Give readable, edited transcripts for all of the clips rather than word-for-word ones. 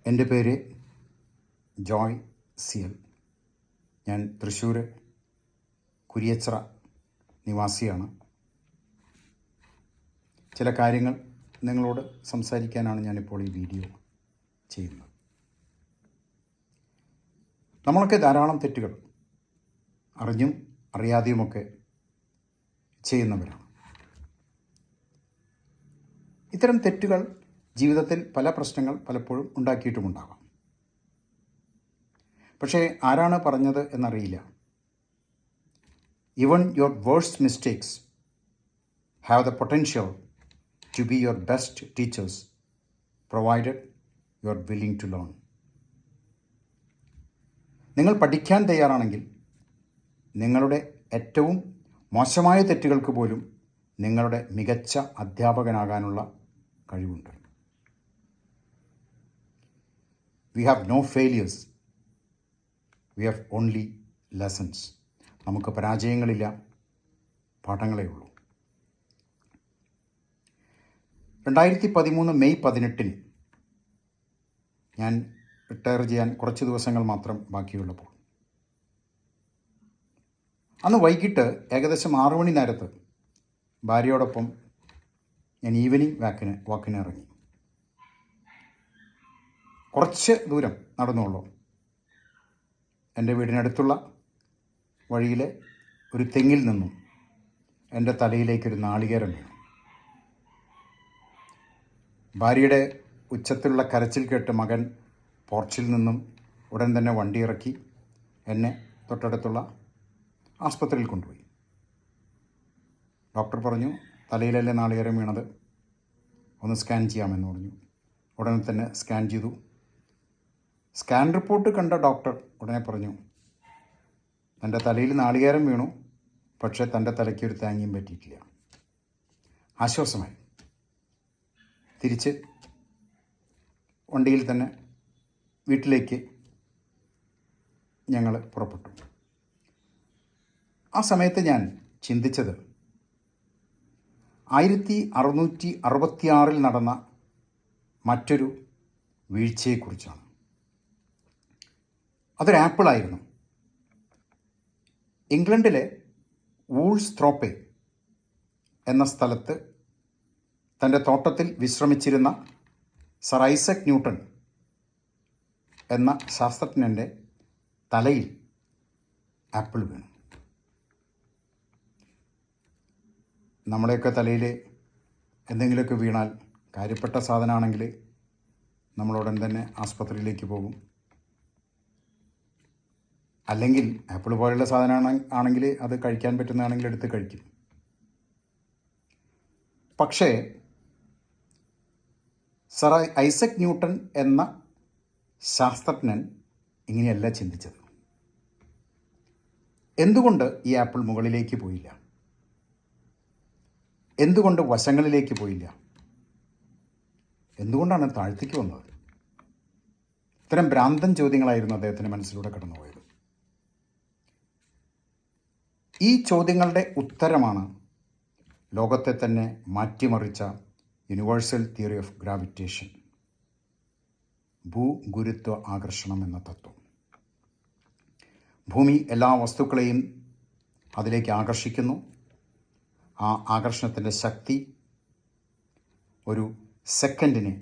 എൻ്റെ പേര് Joy C L. ഞാൻ തൃശ്ശൂർ കുരിയച്ചിറ നിവാസിയാണ്. ചില കാര്യങ്ങൾ നിങ്ങളോട് സംസാരിക്കാനാണ് ഞാനിപ്പോൾ ഈ വീഡിയോ ചെയ്യുന്നത്. നമ്മളൊക്കെ ധാരാളം തെറ്റുകൾ അറിഞ്ഞും അറിയാതെയുമൊക്കെ ചെയ്യുന്നവരാണ്. ഇത്തരം തെറ്റുകൾ ജീവിതത്തിൽ പല പ്രശ്നങ്ങൾ പലപ്പോഴും ഉണ്ടാക്കിയിട്ടുമുണ്ടാകാം. പക്ഷേ ആരാണ് പറഞ്ഞത് എന്നറിയില്ല. Even your worst mistakes have the potential to be your best teachers provided you are willing to learn. നിങ്ങൾ പഠിക്കാൻ തയ്യാറാണെങ്കിൽ നിങ്ങളുടെ ഏറ്റവും മോശമായ തെറ്റുകൾക്ക് പോലും നിങ്ങളുടെ മികച്ച അധ്യാപകനാകാനുള്ള കഴിവുണ്ട്. We have no failures. We have only lessons. നമുക്ക് പരാജയങ്ങളില്ല, പാഠങ്ങളേ ഉള്ളൂ. 2013 മെയ് 18 ഞാൻ റിട്ടയർ ചെയ്യാൻ കുറച്ച് ദിവസങ്ങൾ മാത്രം ബാക്കിയുള്ളപ്പോൾ അന്ന് വൈകിട്ട് ഏകദേശം 6 മണി നേരത്ത് ഭാര്യയോടൊപ്പം ഞാൻ ഈവനിങ് വാക്കിന് ഇറങ്ങി. കുറച്ച് ദൂരം നടന്നുള്ളൂ. എൻ്റെ വീടിനടുത്തുള്ള വഴിയിലെ ഒരു തെങ്ങിൽ നിന്നും എൻ്റെ തലയിലേക്കൊരു നാളികേരം വീണു. ഭാര്യയുടെ ഉച്ചത്തിലുള്ള കരച്ചിൽ കേട്ട് മകൻ പോർച്ചിൽ നിന്നും ഉടൻ തന്നെ വണ്ടി ഇറക്കി എന്നെ തൊട്ടടുത്തുള്ള ആസ്പത്രിയിൽ കൊണ്ടുപോയി. ഡോക്ടർ പറഞ്ഞു, തലയിലല്ലേ നാളികേരം വീണത്, ഒന്ന് സ്കാൻ ചെയ്യാമെന്ന് പറഞ്ഞു. ഉടനെ തന്നെ സ്കാൻ ചെയ്തു. സ്കാൻ റിപ്പോർട്ട് കണ്ട ഡോക്ടർ ഉടനെ പറഞ്ഞു, തൻ്റെ തലയിൽ നാളികേരം വീണു, പക്ഷേ തൻ്റെ തലയ്ക്ക് ഒരു തേങ്ങയും പറ്റിയിട്ടില്ല. ആശ്വാസമായി. തിരിച്ച് വണ്ടിയിൽ തന്നെ വീട്ടിലേക്ക് ഞങ്ങൾ പുറപ്പെട്ടു. ആ സമയത്ത് ഞാൻ ചിന്തിച്ചത് 1666 നടന്ന മറ്റൊരു വീഴ്ചയെക്കുറിച്ചാണ്. അതൊരു ആപ്പിളായിരുന്നു. ഇംഗ്ലണ്ടിലെ വൂൾസ്ത്രോപ്പെ എന്ന സ്ഥലത്ത് തൻ്റെ തോട്ടത്തിൽ വിശ്രമിച്ചിരുന്ന സർ ഐസക് ന്യൂട്ടൺ എന്ന ശാസ്ത്രജ്ഞൻ്റെ തലയിൽ ആപ്പിൾ വീണു. നമ്മുടെയൊക്കെ തലയിൽ എന്തെങ്കിലുമൊക്കെ വീണാൽ, കാര്യപ്പെട്ട സാധനമാണെങ്കിൽ നമ്മളുടൻ തന്നെ ആസ്പത്രിയിലേക്ക് പോകും. അല്ലെങ്കിൽ ആപ്പിൾ പോലുള്ള സാധനം ആണെങ്കിൽ അത് കഴിക്കാൻ പറ്റുന്നതാണെങ്കിൽ എടുത്ത് കഴിക്കും. പക്ഷേ സർ ഐസക് ന്യൂട്ടൺ എന്ന ശാസ്ത്രജ്ഞൻ ഇങ്ങനെയല്ല ചിന്തിച്ചത്. എന്തുകൊണ്ട് ഈ ആപ്പിൾ മുകളിലേക്ക് പോയില്ല? എന്തുകൊണ്ട് വശങ്ങളിലേക്ക് പോയില്ല? എന്തുകൊണ്ടാണ് താഴ്ത്തേക്ക് വന്നത്? ഇത്തരം ഭ്രാന്തൻ ചോദ്യങ്ങളായിരുന്നു അദ്ദേഹത്തിൻ്റെ മനസ്സിലൂടെ കടന്നുപോയത്. ഈ ചോദ്യങ്ങളുടെ ഉത്തരമാണ് ലോകത്തെ തന്നെ മാറ്റിമറിച്ച യൂണിവേഴ്സൽ തിയറി ഓഫ് ഗ്രാവിറ്റേഷൻ, ഭൂഗുരുത്വ ആകർഷണം എന്ന തത്വം. ഭൂമി എല്ലാ വസ്തുക്കളെയും അതിലേക്ക് ആകർഷിക്കുന്നു. ആ ആകർഷണത്തിൻ്റെ ശക്തി ഒരു സെക്കൻഡിന്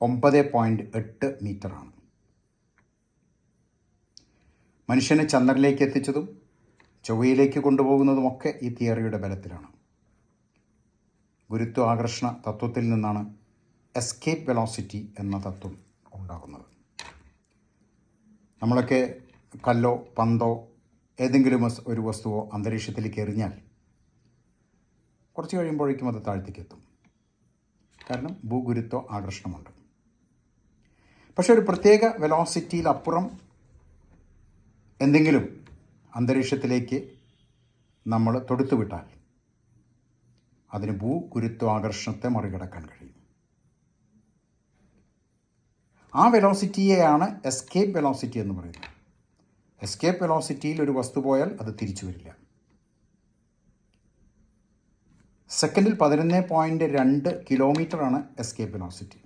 9.8 മീറ്ററാണ്. മനുഷ്യനെ ചന്ദ്രനിലേക്ക് എത്തിച്ചതും ചൊവ്വയിലേക്ക് കൊണ്ടുപോകുന്നതുമൊക്കെ ഈ തിയറിയുടെ ബലത്തിലാണ്. ഗുരുത്വാകർഷണ തത്വത്തിൽ നിന്നാണ് എസ്കേപ്പ് വെലോസിറ്റി എന്ന തത്വം ഉണ്ടാകുന്നത്. നമ്മളൊക്കെ കല്ലോ പന്തോ ഏതെങ്കിലും ഒരു വസ്തുവോ അന്തരീക്ഷത്തിലേക്ക് എറിഞ്ഞാൽ കുറച്ച് കഴിയുമ്പോഴേക്കും അത് താഴ്ത്തേക്ക് എത്തും. കാരണം ഭൂഗുരുത്വ ആകർഷണമുണ്ട്. പക്ഷെ ഒരു പ്രത്യേക വെലോസിറ്റിയിലപ്പുറം എന്തെങ്കിലും അന്തരീക്ഷത്തിലേക്ക് നമ്മൾ തൊടുത്തുവിട്ടാൽ അതിന് ഭൂഗുരുത്വാകർഷണത്തെ മറികടക്കാൻ കഴിയും. ആ വെലോസിറ്റിയെയാണ് എസ്കേപ്പ് വെലോസിറ്റി എന്ന് പറയുന്നത്. എസ്കേപ്പ് വെലോസിറ്റിയിൽ ഒരു വസ്തു പോയാൽ അത് തിരിച്ചു വരില്ല. സെക്കൻഡിൽ 11.2 കിലോമീറ്ററാണ് എസ്കേപ്പ് വെലോസിറ്റി.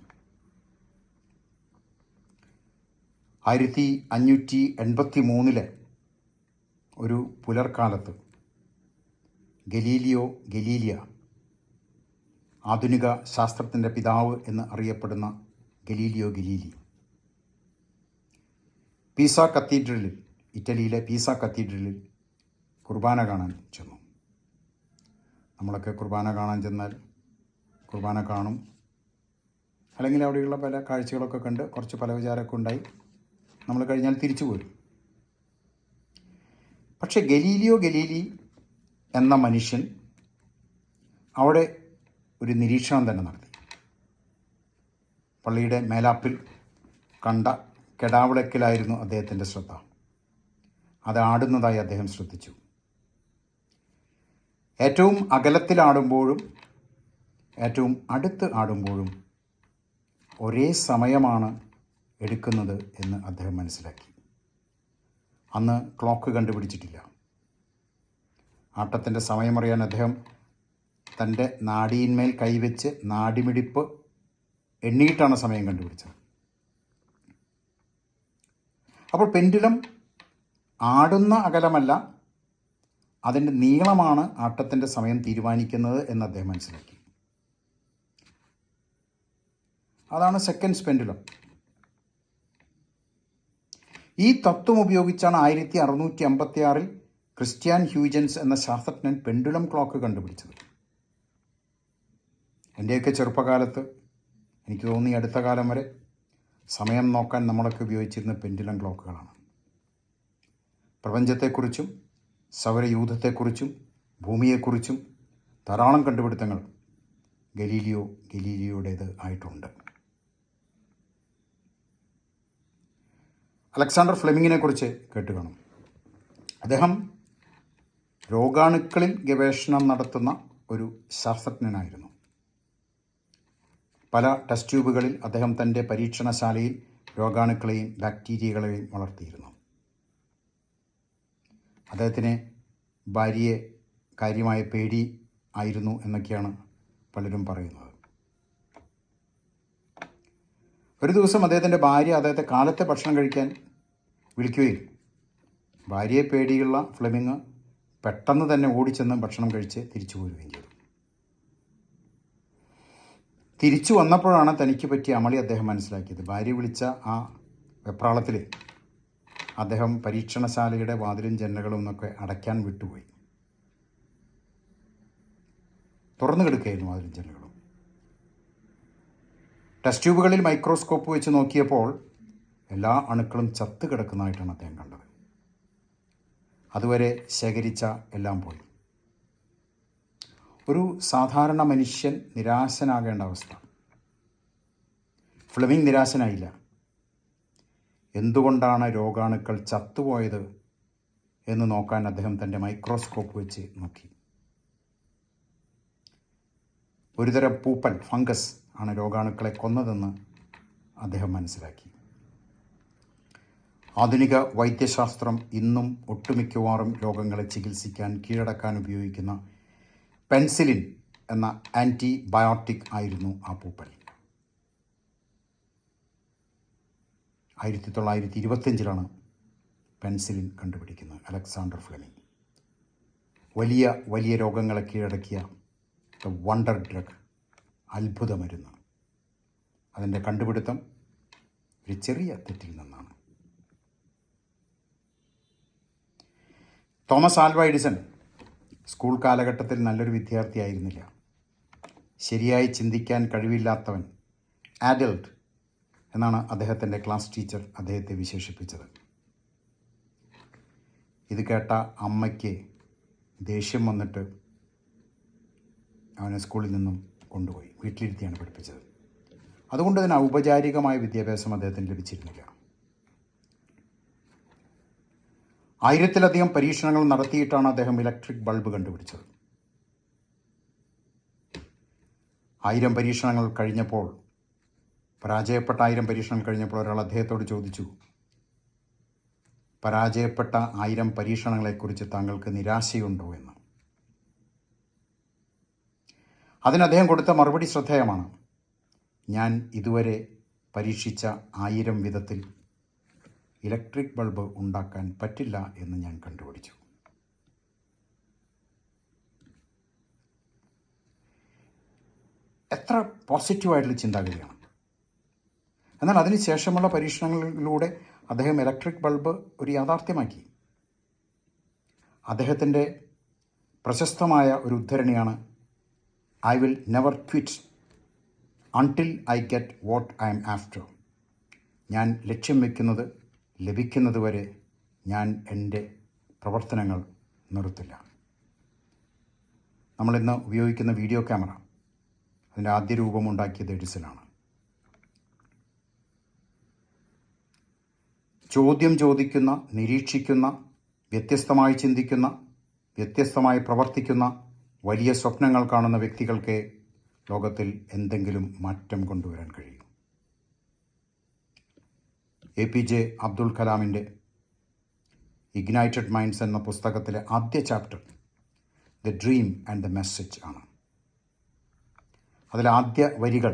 1583 ഒരു പുലർക്കാലത്ത് ഗലീലിയോ ഗലീലിയ, ആധുനിക ശാസ്ത്രത്തിൻ്റെ പിതാവ് എന്ന് അറിയപ്പെടുന്ന ഗലീലിയോ ഗലീലി, പീസ കത്തീഡ്രലിൽ, ഇറ്റലിയിലെ പീസ കത്തീഡ്രലിൽ കുർബാന കാണാൻ ചെന്നു. നമ്മളൊക്കെ കുർബാന കാണാൻ ചെന്നാൽ കുർബാന കാണും, അല്ലെങ്കിൽ അവിടെയുള്ള പല കാഴ്ചകളൊക്കെ കണ്ട് കുറച്ച് പലവിചാരമൊക്കെ ഉണ്ടായി നമ്മൾ കഴിഞ്ഞാൽ തിരിച്ചു പോരും. പക്ഷെ ഗലീലിയോ ഗലീലി എന്ന മനുഷ്യൻ അവിടെ ഒരു നിരീക്ഷണം തന്നെ നടത്തി. പള്ളിയുടെ മേലാപ്പിൽ കണ്ട കെടാവിളക്കിലായിരുന്നു അദ്ദേഹത്തിൻ്റെ ശ്രദ്ധ. അത് ആടുന്നതായി അദ്ദേഹം ശ്രദ്ധിച്ചു. ഏറ്റവും അകലത്തിലാടുമ്പോഴും ഏറ്റവും അടുത്ത് ആടുമ്പോഴും ഒരേ സമയമാണ് എടുക്കുന്നത് എന്ന് അദ്ദേഹം മനസ്സിലാക്കി. അന്ന് ക്ലോക്ക് കണ്ടുപിടിച്ചിട്ടില്ല. ആട്ടത്തിൻ്റെ സമയമറിയാൻ അദ്ദേഹം തൻ്റെ നാഡിയിന്മേൽ കൈവച്ച് നാഡിമിടിപ്പ് എണ്ണിയിട്ടാണ് സമയം കണ്ടുപിടിച്ചത്. അപ്പോൾ പെൻഡുലം ആടുന്ന അകലമല്ല, അതിൻ്റെ നീളമാണ് ആട്ടത്തിൻ്റെ സമയം തീരുമാനിക്കുന്നത് എന്ന് അദ്ദേഹം മനസ്സിലാക്കി. അതാണ് സെക്കൻഡ്സ് പെൻഡുലം. ഈ തത്വം ഉപയോഗിച്ചാണ് 1656 ക്രിസ്ത്യാൻ ഹ്യൂജൻസ് എന്ന ശാസ്ത്രജ്ഞൻ പെൻഡുലം ക്ലോക്ക് കണ്ടുപിടിച്ചത്. എൻ്റെയൊക്കെ ചെറുപ്പകാലത്ത്, എനിക്ക് തോന്നി അടുത്ത കാലം വരെ, സമയം നോക്കാൻ നമ്മളൊക്കെ ഉപയോഗിച്ചിരുന്ന പെൻഡുലം ക്ലോക്കുകളാണ്. പ്രപഞ്ചത്തെക്കുറിച്ചും സൗരയൂഥത്തെക്കുറിച്ചും ഭൂമിയെക്കുറിച്ചും ധാരാളം കണ്ടുപിടുത്തങ്ങൾ ഗലീലിയോ ഗലീലിയോയുടേത് ആയിട്ടുണ്ട്. അലക്സാണ്ടർ ഫ്ലെമിങ്ങിനെക്കുറിച്ച് കേട്ട് കാണും. അദ്ദേഹം രോഗാണുക്കളിൽ ഗവേഷണം നടത്തുന്ന ഒരു ശാസ്ത്രജ്ഞനായിരുന്നു. പല ടെസ്റ്റ് ട്യൂബുകളിൽ അദ്ദേഹം തൻ്റെ പരീക്ഷണശാലയിൽ രോഗാണുക്കളെയും ബാക്ടീരിയകളെയും വളർത്തിയിരുന്നു. അദ്ദേഹത്തിന് ഭാര്യയെ കാര്യമായ പേടി ആയിരുന്നു എന്നൊക്കെയാണ് പലരും പറയുന്നത്. ഒരു ദിവസം അദ്ദേഹത്തിൻ്റെ ഭാര്യ അദ്ദേഹത്തെ കാലത്തെ ഭക്ഷണം കഴിക്കാൻ വിളിക്കുകയും ഭാര്യയെ പേടിയുള്ള ഫ്ലെമിങ് പെട്ടെന്ന് തന്നെ ഓടിച്ചെന്ന് ഭക്ഷണം കഴിച്ച് തിരിച്ചു പോരുകയും ചെയ്തു. തിരിച്ചു വന്നപ്പോഴാണ് തനിക്ക് പറ്റിയ അമളി അദ്ദേഹം മനസ്സിലാക്കിയത്. ഭാര്യ വിളിച്ച ആ വെപ്രാളത്തിൽ അദ്ദേഹം പരീക്ഷണശാലയുടെ വാതിലും ജനലുകളും ഒക്കെ അടയ്ക്കാൻ വിട്ടുപോയി. തുറന്നു കിടക്കുകയായിരുന്നു വാതിലും ജനലുകളും. ടെസ്റ്റ് ട്യൂബുകളിൽ മൈക്രോസ്കോപ്പ് വെച്ച് നോക്കിയപ്പോൾ എല്ലാ അണുക്കളും ചത്ത് കിടക്കുന്നതായിട്ടാണ് അദ്ദേഹം കണ്ടത്. അതുവരെ ശേഖരിച്ച എല്ലാം പോയി. ഒരു സാധാരണ മനുഷ്യൻ നിരാശനാകേണ്ട അവസ്ഥ. ഫ്ലെമിങ് നിരാശനായില്ല. എന്തുകൊണ്ടാണ് രോഗാണുക്കൾ ചത്തുപോയത് എന്ന് നോക്കാൻ അദ്ദേഹം തൻ്റെ മൈക്രോസ്കോപ്പ് വെച്ച് നോക്കി. ഒരുതരം പൂപ്പൽ, ഫംഗസ് ആണ് രോഗാണുക്കളെ കൊന്നതെന്ന് അദ്ദേഹം മനസ്സിലാക്കി. ആധുനിക വൈദ്യശാസ്ത്രം ഇന്നും ഒട്ടുമിക്കവാറും രോഗങ്ങളെ ചികിത്സിക്കാൻ കീഴടക്കാൻ ഉപയോഗിക്കുന്ന പെൻസിലിൻ എന്ന ആൻറ്റിബയോട്ടിക് ആയിരുന്നു ആ പൂപ്പൽ. 1925 പെൻസിലിൻ കണ്ടുപിടിക്കുന്നത് അലക്സാണ്ടർ ഫ്ലെമിങ്. വലിയ വലിയ രോഗങ്ങളെ കീഴടക്കിയ ദ വണ്ടർ ഡ്രഗ്, അത്ഭുത മരുന്ന്. അതിൻ്റെ കണ്ടുപിടുത്തം ഒരു ചെറിയ തെറ്റിൽ നിന്നാണ്. തോമസ് ആൽവ എഡിസൺ സ്കൂൾ കാലഘട്ടത്തിൽ നല്ലൊരു വിദ്യാർത്ഥിയായിരുന്നില്ല. ശരിയായി ചിന്തിക്കാൻ കഴിവില്ലാത്തവൻ, ആഡൽട്ട് എന്നാണ് അദ്ദേഹത്തിൻ്റെ ക്ലാസ് ടീച്ചർ അദ്ദേഹത്തെ വിശേഷിപ്പിച്ചത്. ഇത് കേട്ട അമ്മയ്ക്ക് ദേഷ്യം വന്നിട്ട് അവനെ സ്കൂളിൽ നിന്നും കൊണ്ടുപോയി വീട്ടിലിരുത്തിയാണ് പഠിപ്പിച്ചത്. അതുകൊണ്ട് തന്നെ ഔപചാരികമായ വിദ്യാഭ്യാസം അദ്ദേഹത്തിന് ലഭിച്ചിരുന്നില്ല. 1000-ലധികം പരീക്ഷണങ്ങൾ നടത്തിയിട്ടാണ് അദ്ദേഹം ഇലക്ട്രിക് ബൾബ് കണ്ടുപിടിച്ചത്. 1000 പരീക്ഷണങ്ങൾ കഴിഞ്ഞപ്പോൾ, പരാജയപ്പെട്ട 1000 പരീക്ഷണങ്ങൾ കഴിഞ്ഞപ്പോൾ ഒരാൾ അദ്ദേഹത്തോട് ചോദിച്ചു, പരാജയപ്പെട്ട 1000 പരീക്ഷണങ്ങളെക്കുറിച്ച് താങ്കൾക്ക് നിരാശയുണ്ടോ എന്ന്. അതിന് അദ്ദേഹം കൊടുത്ത മറുപടി ശ്രദ്ധേയമാണ്. ഞാൻ ഇതുവരെ പരീക്ഷിച്ച 1000 വിധത്തിൽ ഇലക്ട്രിക് ബൾബ് ഉണ്ടാക്കാൻ പറ്റില്ല എന്ന് ഞാൻ കണ്ടുപിടിച്ചു. എത്ര പോസിറ്റീവായിട്ടുള്ള ചിന്താഗതിയാണ്. എന്നാൽ അതിനുശേഷമുള്ള പരീക്ഷണങ്ങളിലൂടെ അദ്ദേഹം ഇലക്ട്രിക് ബൾബ് ഒരു യാഥാർത്ഥ്യമാക്കി. അദ്ദേഹത്തിൻ്റെ പ്രശസ്തമായ ഒരു ഉദ്ധരണിയാണ് I will never quit until I get what I am after. ഞാൻ ലക്ഷ്യം വയ്ക്കുന്നത് ലഭിക്കുന്നത് വരെ ഞാൻ എൻ്റെ പ്രവർത്തനങ്ങൾ നിർത്തില്ല. നമ്മളിന്ന് ഉപയോഗിക്കുന്ന വീഡിയോ ക്യാമറ, അതിൻ്റെ ആദ്യ രൂപമുണ്ടാക്കിയത് എഡിസനാണ്. ചോദ്യം ചോദിക്കുന്ന, നിരീക്ഷിക്കുന്ന, വ്യത്യസ്തമായി ചിന്തിക്കുന്ന, വ്യത്യസ്തമായി പ്രവർത്തിക്കുന്ന, വലിയ സ്വപ്നങ്ങൾ കാണുന്ന വ്യക്തികൾക്ക് ലോകത്തിൽ എന്തെങ്കിലും മാറ്റം കൊണ്ടുവരാൻ കഴിയും. APJ അബ്ദുൽ കലാമിൻ്റെ ഇഗ്നൈറ്റഡ് മൈൻഡ്സ് എന്ന പുസ്തകത്തിലെ ആദ്യ chapter the dream and the message ആണ്. അതിലെ ആദ്യ വരികൾ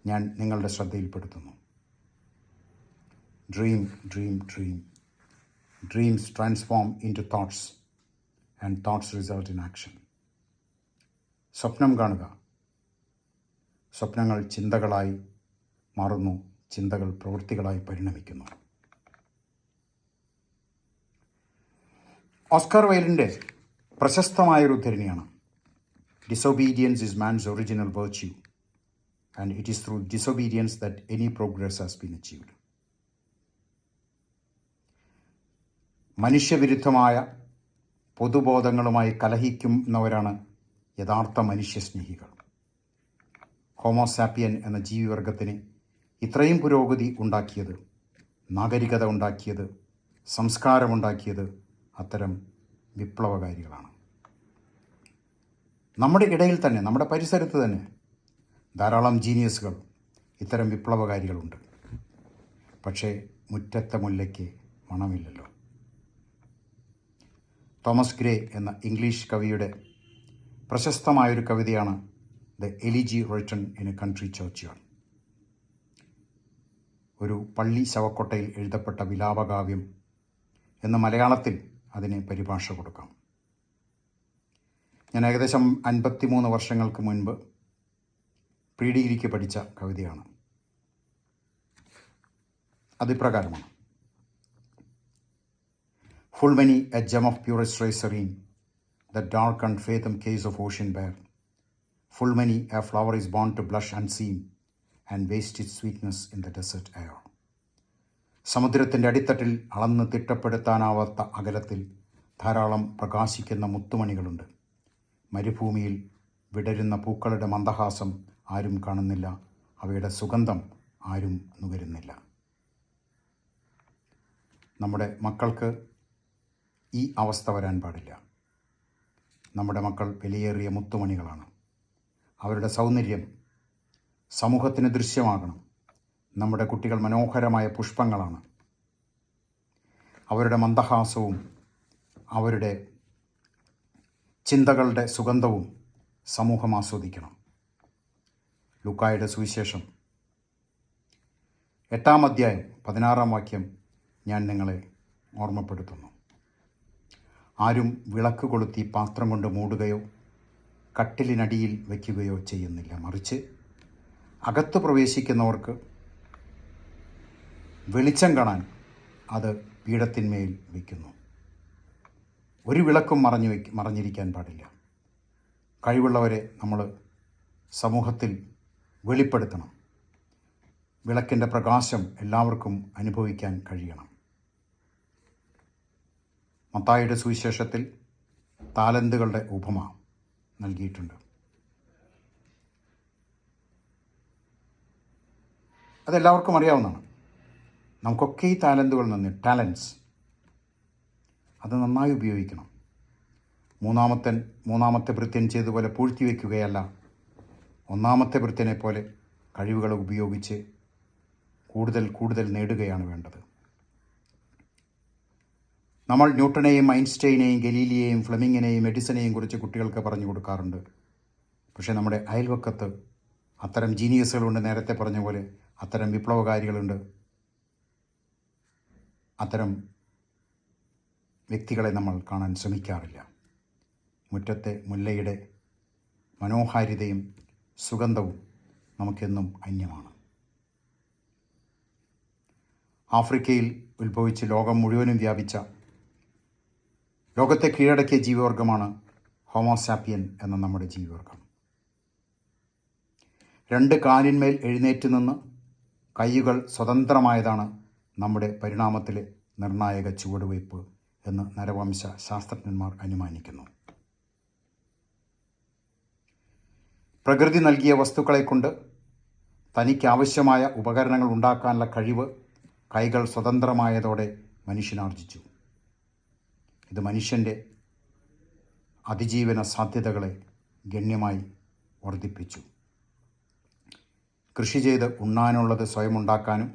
ഞാൻ നിങ്ങളുടെ ശ്രദ്ധയിൽപ്പെടുത്തുന്നു. Dream dream dream dreams transform into thoughts and thoughts result in action. സ്വപ്നം കാണുക, സ്വപ്നങ്ങൾ ചിന്തകളായി മാറുന്നു, ചിന്തകൾ പ്രവൃത്തികളായി പരിണമിക്കുന്നു. ഓസ്കാർ വൈൽഡിൻ്റെ പ്രശസ്തമായൊരു ഉദ്ധരണിയാണ് disobedience is man's original virtue and it is through disobedience that any progress has been achieved. മനുഷ്യവിരുദ്ധമായ പൊതുബോധങ്ങളുമായി കലഹിക്കുന്നവരാണ് യഥാർത്ഥ മനുഷ്യസ്നേഹികൾ. ഹോമോസാപ്പിയൻ എന്ന ജീവിവർഗത്തിന് ഇത്രയും പുരോഗതി ഉണ്ടാക്കിയത്, നാഗരികത ഉണ്ടാക്കിയത്, സംസ്കാരമുണ്ടാക്കിയത് അത്തരം വിപ്ലവകാരികളാണ്. നമ്മുടെ ഇടയിൽ തന്നെ, നമ്മുടെ പരിസരത്ത് തന്നെ ധാരാളം ജീനിയസുകൾ, ഇത്തരം വിപ്ലവകാരികളുണ്ട്. പക്ഷേ മുറ്റത്തെ മുല്ലയ്ക്ക് മണമില്ലല്ലോ. തോമസ് ഗ്രേ എന്ന ഇംഗ്ലീഷ് കവിയുടെ പ്രശസ്തമായൊരു കവിതയാണ് the elegy written in a country churchyard. ഒരു പള്ളി ശവക്കൊട്ടയിൽ എഴുതപ്പെട്ട വിലാപകാവ്യം എന്ന മലയാളത്തിൽ അതിന് പരിഭാഷ കൊടുക്കാം. ഞാൻ ഏകദേശം 53 വർഷങ്ങൾക്ക് മുൻപ് പ്രീ ഡിഗ്രിക്ക് പഠിച്ച കവിതയാണ്. അതിപ്രകാരമാണ്: Full many a gem of purest ray serene, the dark and fathom case of ocean bare. Full many a flower is born to blush unseen and waste its sweetness in the desert air. സമുദ്രത്തിൻ്റെ അടിത്തട്ടിൽ അളന്ന് തിട്ടപ്പെടുത്താനാവാത്ത അകലത്തിൽ ധാരാളം പ്രകാശിക്കുന്ന മുത്തുമണികളുണ്ട്. മരുഭൂമിയിൽ വിടരുന്ന പൂക്കളുടെ മന്ദഹാസം ആരും കാണുന്നില്ല, അവയുടെ സുഗന്ധം ആരും നുകരുന്നില്ല. നമ്മുടെ മക്കൾക്ക് ഈ അവസ്ഥ വരാൻ പാടില്ല. നമ്മുടെ മക്കൾ വിലയേറിയ മുത്തുമണികളാണ്. അവരുടെ സൗന്ദര്യം സമൂഹത്തിന് ദൃശ്യമാകണം. നമ്മുടെ കുട്ടികൾ മനോഹരമായ പുഷ്പങ്ങളാണ്. അവരുടെ മന്ദഹാസവും അവരുടെ ചിന്തകളുടെ സുഗന്ധവും സമൂഹം ആസ്വദിക്കണം. ലൂക്കായുടെ സുവിശേഷം 8-ാം അധ്യായം 16-ാം വാക്യം ഞാൻ നിങ്ങളെ ഓർമ്മപ്പെടുത്തുന്നു. ആരും വിളക്ക് കൊളുത്തി പാത്രം കൊണ്ട് മൂടുകയോ കട്ടിലിനടിയിൽ വയ്ക്കുകയോ ചെയ്യുന്നില്ല, മറിച്ച് അകത്ത് പ്രവേശിക്കുന്നവർക്ക് വെളിച്ചം കാണാൻ അത് പീഠത്തിന്മേൽ വയ്ക്കുന്നു. ഒരു വിളക്കും മറഞ്ഞിരിക്കാൻ പാടില്ല. കഴിവുള്ളവരെ നമ്മൾ സമൂഹത്തിൽ വെളിപ്പെടുത്തണം. വിളക്കിൻ്റെ പ്രകാശം എല്ലാവർക്കും അനുഭവിക്കാൻ കഴിയണം. മത്തായിയുടെ സുവിശേഷത്തിൽ താലന്തുകളുടെ ഉപമ നൽകിയിട്ടുണ്ട്. അതെല്ലാവർക്കും അറിയാവുന്നതാണ്. നമുക്കൊക്കെ ഈ താലന്തുകൾ ടാലൻസ് അത് നന്നായി ഉപയോഗിക്കണം. മൂന്നാമത്തെ ഭൃത്യൻ ചെയ്തതുപോലെ പൂഴ്ത്തി വയ്ക്കുകയല്ല, ഒന്നാമത്തെ ഭൃത്യനെ പോലെ കഴിവുകൾ ഉപയോഗിച്ച് കൂടുതൽ നേടുകയാണ് വേണ്ടത്. നമ്മൾ ന്യൂട്ടനെയും ഐൻസ്റ്റൈനെയും ഗലീലിയെയും ഫ്ലെമിങ്ങിനെയും എഡിസനെയും കുറിച്ച് കുട്ടികൾക്ക് പറഞ്ഞു കൊടുക്കാറുണ്ട്. പക്ഷേ നമ്മുടെ അയൽവക്കത്ത് അത്തരം ജീനിയസുകളുണ്ട്. നേരത്തെ പറഞ്ഞ പോലെ അത്തരം വിപ്ലവകാരികളുണ്ട്. അത്തരം വ്യക്തികളെ നമ്മൾ കാണാൻ ശ്രമിക്കാറില്ല. മുറ്റത്തെ മുല്ലയുടെ മനോഹാരിതയും സുഗന്ധവും നമുക്കെന്നും അന്യമാണ്. ആഫ്രിക്കയിൽ ഉത്ഭവിച്ച് ലോകം മുഴുവനും വ്യാപിച്ച, ലോകത്തെ കീഴടക്കിയ ജീവിവർഗമാണ് ഹോമോസാപ്പിയൻ എന്ന നമ്മുടെ ജീവിവർഗം. 2 കാലിന്മേൽ എഴുന്നേറ്റ് നിന്ന് കൈകൾ സ്വതന്ത്രമായതാണ് നമ്മുടെ പരിണാമത്തിലെ നിർണായക ചുവടുവയ്പ് എന്ന് നരവംശ ശാസ്ത്രജ്ഞന്മാർ അനുമാനിക്കുന്നു. പ്രകൃതി നൽകിയ വസ്തുക്കളെ കൊണ്ട് തനിക്കാവശ്യമായ ഉപകരണങ്ങൾ ഉണ്ടാക്കാനുള്ള കഴിവ് കൈകൾ സ്വതന്ത്രമായതോടെ മനുഷ്യനാർജിച്ചു. ഇത് മനുഷ്യൻ്റെ അതിജീവന സാധ്യതകളെ ഗണ്യമായി വർദ്ധിപ്പിച്ചു. കൃഷി ചെയ്ത് ഉണ്ണാനുള്ളത് സ്വയം ഉണ്ടാക്കാനും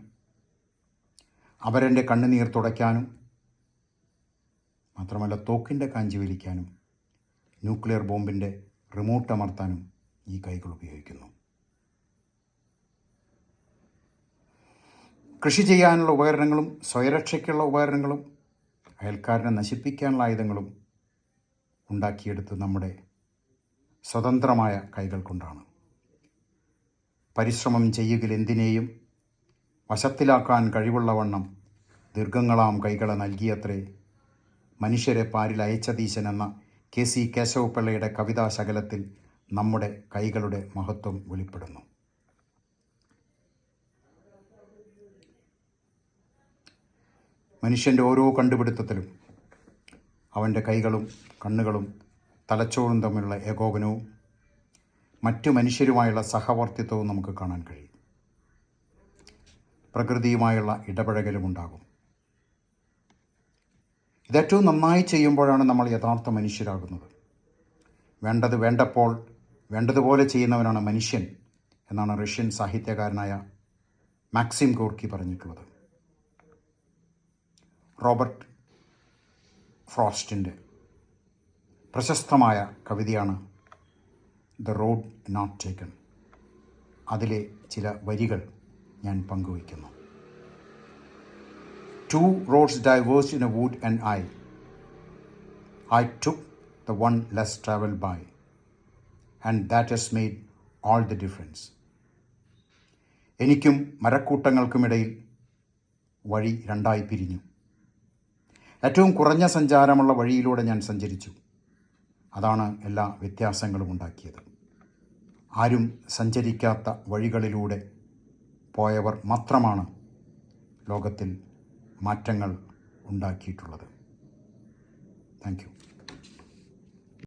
അപരൻ്റെ കണ്ണുനീർ തുടയ്ക്കാനും മാത്രമല്ല തോക്കിൻ്റെ കാഞ്ചി വലിക്കാനും ന്യൂക്ലിയർ ബോംബിൻ്റെ റിമോട്ട് അമർത്താനും ഈ കൈകൾ ഉപയോഗിക്കുന്നു. കൃഷി ചെയ്യാനുള്ള ഉപകരണങ്ങളും സ്വയരക്ഷയ്ക്കുള്ള ഉപകരണങ്ങളും അയൽക്കാരനെ നശിപ്പിക്കാനുള്ള ആയുധങ്ങളും ഉണ്ടാക്കിയെടുത്ത് നമ്മുടെ സ്വതന്ത്രമായ കൈകൾ കൊണ്ടാണ്. പരിശ്രമം ചെയ്യുകിൽ എന്തിനേയും വശത്തിലാക്കാൻ കഴിവുള്ളവണ്ണം ദീർഘങ്ങളാം കൈകളെ നൽകിയത്രേ മനുഷ്യരെ പാരിൽ അയച്ചതീശൻ എന്ന KC കേശവപിള്ളയുടെ കവിതാശകലത്തിൽ നമ്മുടെ കൈകളുടെ മഹത്വം വെളിപ്പെടുന്നു. മനുഷ്യൻ്റെ ഓരോ കണ്ടുപിടുത്തത്തിലും അവൻ്റെ കൈകളും കണ്ണുകളും തലച്ചോറും തമ്മിലുള്ള ഏകോപനവും മറ്റു മനുഷ്യരുമായുള്ള സഹവർത്തിത്വവും നമുക്ക് കാണാൻ കഴിയും. പ്രകൃതിയുമായുള്ള ഇടപഴകലും ഉണ്ടാകും. ഇതേറ്റവും നന്നായി ചെയ്യുമ്പോഴാണ് നമ്മൾ യഥാർത്ഥ മനുഷ്യരാകുന്നത്. വേണ്ടത് വേണ്ടപ്പോൾ വേണ്ടതുപോലെ ചെയ്യുന്നവനാണ് മനുഷ്യൻ എന്നാണ് റഷ്യൻ സാഹിത്യകാരനായ മാക്സിം ഗോർക്കി പറഞ്ഞിട്ടുള്ളത്. റോബർട്ട് ഫ്രോസ്റ്റിൻ്റെ പ്രശസ്തമായ കവിതയാണ് ദ റോഡ് നോട്ട് ടേക്കൺ. അതിലെ ചില വരികൾ ഞാൻ പങ്കുവയ്ക്കുന്നു. 2 roads diverged in a wood and I took the one less traveled by, and that has made all the difference. എനിക്കും മരക്കൂട്ടങ്ങൾക്കുമിടയിൽ വഴി 2 പിരിഞ്ഞു. ഏറ്റവും കുറഞ്ഞ സഞ്ചാരമുള്ള വഴിയിലൂടെ ഞാൻ സഞ്ചരിച്ചു. അതാണ് എല്ലാ വ്യത്യാസങ്ങളും ഉണ്ടാക്കിയത്. ആരും സഞ്ചരിക്കാത്ത വഴികളിലൂടെ പോയവർ മാത്രമാണ് ലോകത്തിൽ മാറ്റങ്ങൾ ഉണ്ടാക്കിയിട്ടുള്ളത്. Thank you.